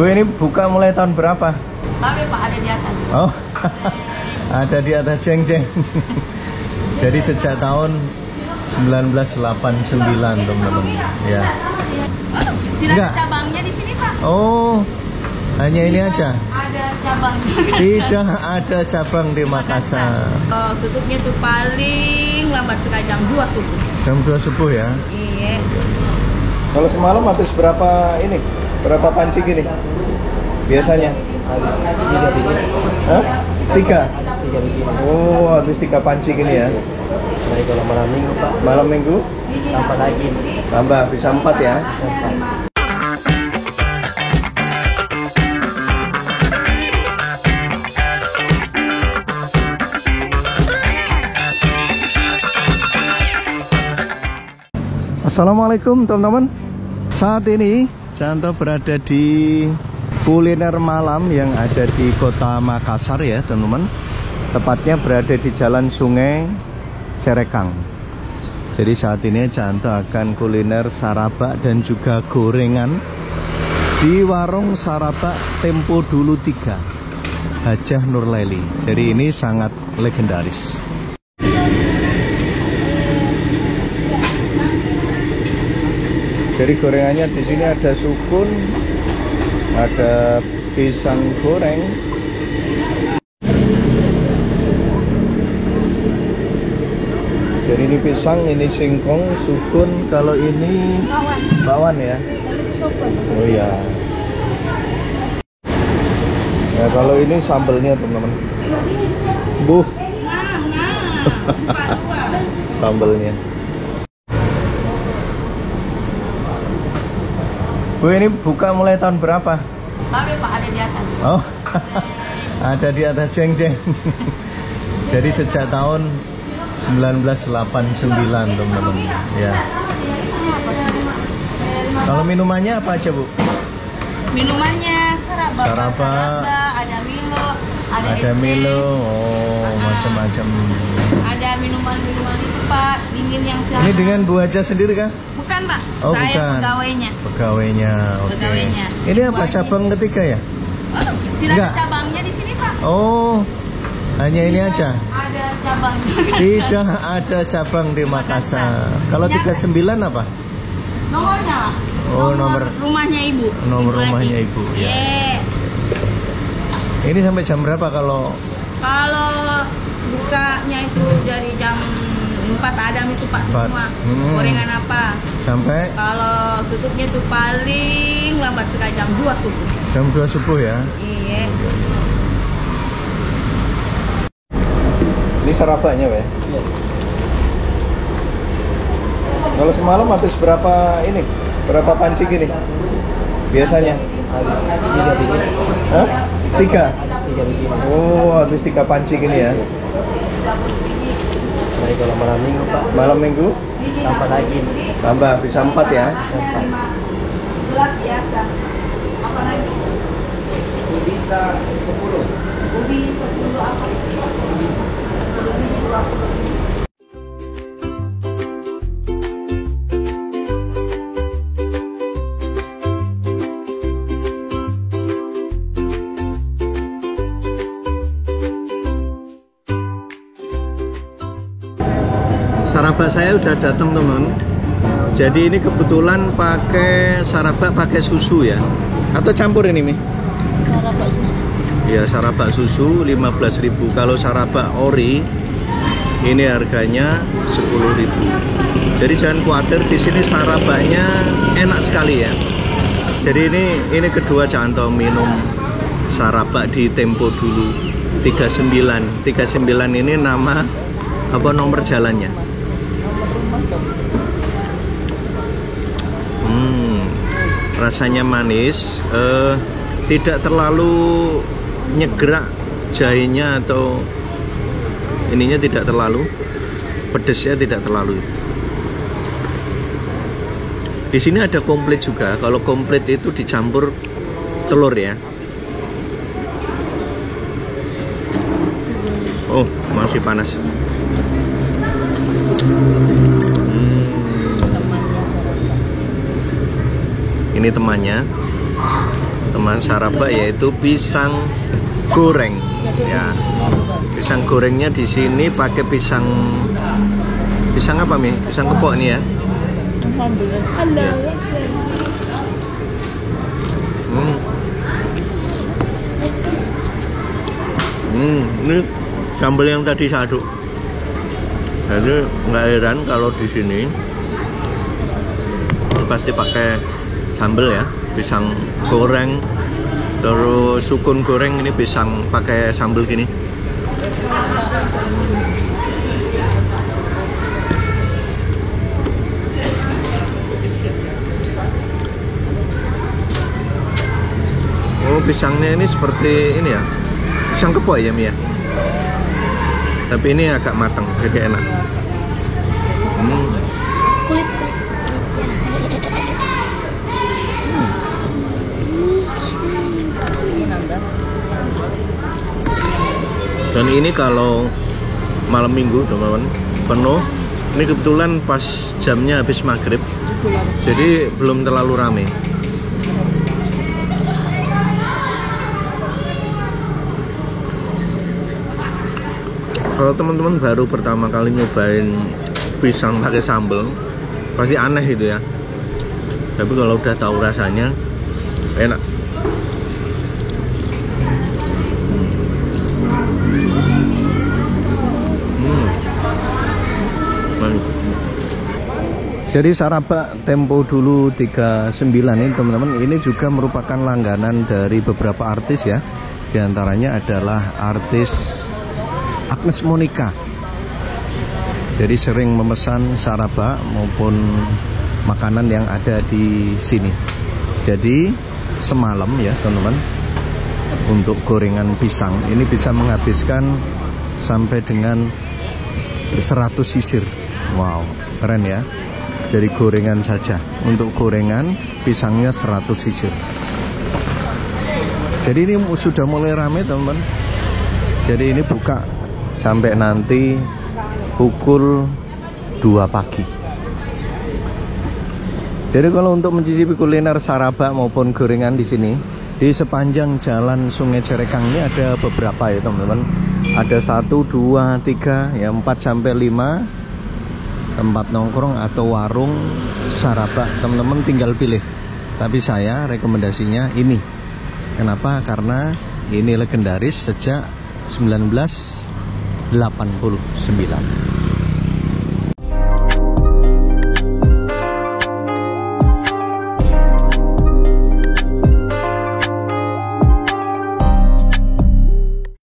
Bu, ini buka mulai tahun berapa? Tapi Pak ada di atas. Oh, ada di atas jeng-jeng. Jadi sejak tahun 1989 teman-teman. Ya. Tidak ada cabangnya di sini Pak. Oh, hanya ini aja. Ada cabangnya. Tidak ada cabang di Makassar. Tutupnya tuh paling lambat sekali jam 2 subuh. Jam 2 subuh ya? Iya. Kalau semalam habis berapa ini? Berapa panci gini? Biasanya? Habis 3 biji. Hah? 3? 3 biji. Oh, habis 3 panci gini ya? Jadi kalau malam minggu Pak, Malam minggu? tambah lagi. Tambah, bisa 4 ya? Assalamualaikum teman-teman. Saat ini Canto berada di kuliner malam yang ada di kota Makassar ya teman-teman. Tepatnya berada di Jalan Sungai Cerekang. Jadi saat ini Canto akan kuliner sarabak dan juga gorengan di warung sarabak Tempo Dulu 3 Hajah Nurlaili. Jadi ini sangat legendaris. Jadi gorengannya di sini ada sukun, ada pisang goreng, jadi ini pisang, ini singkong, sukun, kalau ini bakwan ya. Oh iya. Ya kalau ini sambelnya teman-teman. Buh. Sambelnya. Bu, ini buka mulai tahun berapa? Tapi Pak ada di atas. Oh, ada di atas jeng-jeng. Jadi sejak tahun 1989 teman-teman. Ya. Kalau minumannya apa aja Bu? Minumannya sarabak, ada Milo, Ada es teh, Milo, oh macam-macam. ada minuman-minuman itu Pak, dingin yang siap. Ini dengan Bu Haja sendiri kah? Bukan Pak, Oh saya bukan. pegawainya. Pegawainya, oke. Pegawainya. Ini Bu apa Haji. cabang ketiga ya? Oh, tidak Enggak. ada cabangnya di sini Pak. Oh, hanya ini aja. Ada cabangnya. Tidak ada cabang di Makassar. Kalau 39 apa? Nomornya Pak. Oh, nomor rumahnya Ibu. Nomor Ibu rumahnya Haji. Ibu, ya. Yeah. Ini sampai jam berapa kalau? Kalau bukanya itu dari jam 4 ada itu Pak 4. semua. Gorengan apa? Sampai Kalau tutupnya tuh paling lambat sekali jam 2 subuh. jam 2 subuh ya. Iya. Ini sarabaknya ya? Iya. Kalau semalam habis berapa ini? Berapa panci gini? Biasanya? Habis 3 biji. Hah? 3? Habis 3 biji. Oh, habis 3 panci gini ya? Jadi kalau malam minggu Pak, Malam minggu? tambah lagi. Tambah, bisa 4 ya? Gelas biasa. Apalagi? Ubi 10. Ubi 10 apa itu? Ubi 20. Sarabak saya udah datang teman. Jadi ini kebetulan pakai sarabak pakai susu ya. Atau campur ini Mi? Sarabak susu. Ya sarabak susu 15.000. Kalau sarabak ori ini harganya 10.000. Jadi jangan khawatir, di sini sarabaknya enak sekali ya. Jadi ini kedua Canto minum sarabak di Tempo Dulu 39. 39 ini nama apa nomor jalannya? Rasanya manis, tidak terlalu nyegrak jahenya atau ininya, tidak terlalu pedesnya, tidak terlalu. Di sini ada komplit juga. Kalau komplit itu dicampur telur ya. Oh, masih panas. Ini temannya. teman Saraba, yaitu pisang goreng. Ya, pisang gorengnya di sini pakai pisang apa Mi? Pisang kepok nih ya. Ya. Ini sambal yang tadi saya aduk. Jadi nggak heran kalau di sini pasti pakai sambal ya, pisang goreng, terus sukun goreng, ini pisang pakai sambal gini. Oh, pisangnya ini seperti ini ya, pisang kepok ya Mi ya. Tapi ini agak matang, jadi enak. Kulit. Dan ini kalau malam minggu teman-teman penuh. Ini kebetulan pas jamnya habis maghrib, jadi belum terlalu rame. Kalau teman-teman baru pertama kali nyobain pisang pakai sambal, pasti aneh itu ya. Tapi kalau udah tahu rasanya, enak. Jadi Saraba Tempo Dulu 39 ini teman-teman, ini juga merupakan langganan dari beberapa artis ya. Di antaranya adalah artis Agnes Monica. Jadi sering memesan Saraba maupun makanan yang ada di sini. Jadi semalam ya teman-teman, untuk gorengan pisang ini bisa menghabiskan sampai dengan 100 sisir. Wow, keren ya. Dari gorengan saja, untuk gorengan pisangnya 100 sisir. Jadi ini sudah mulai ramai teman-teman. Jadi ini buka sampai nanti pukul 2 pagi. Jadi kalau untuk mencicipi kuliner Saraba maupun gorengan di sini, di sepanjang jalan Sungai Cerekang ini ada beberapa ya teman-teman. Ada 1, 2, 3, ya 4 sampai 5 tempat nongkrong atau warung Saraba. Teman-teman tinggal pilih. Tapi saya rekomendasinya ini. Kenapa? Karena ini legendaris sejak 1989.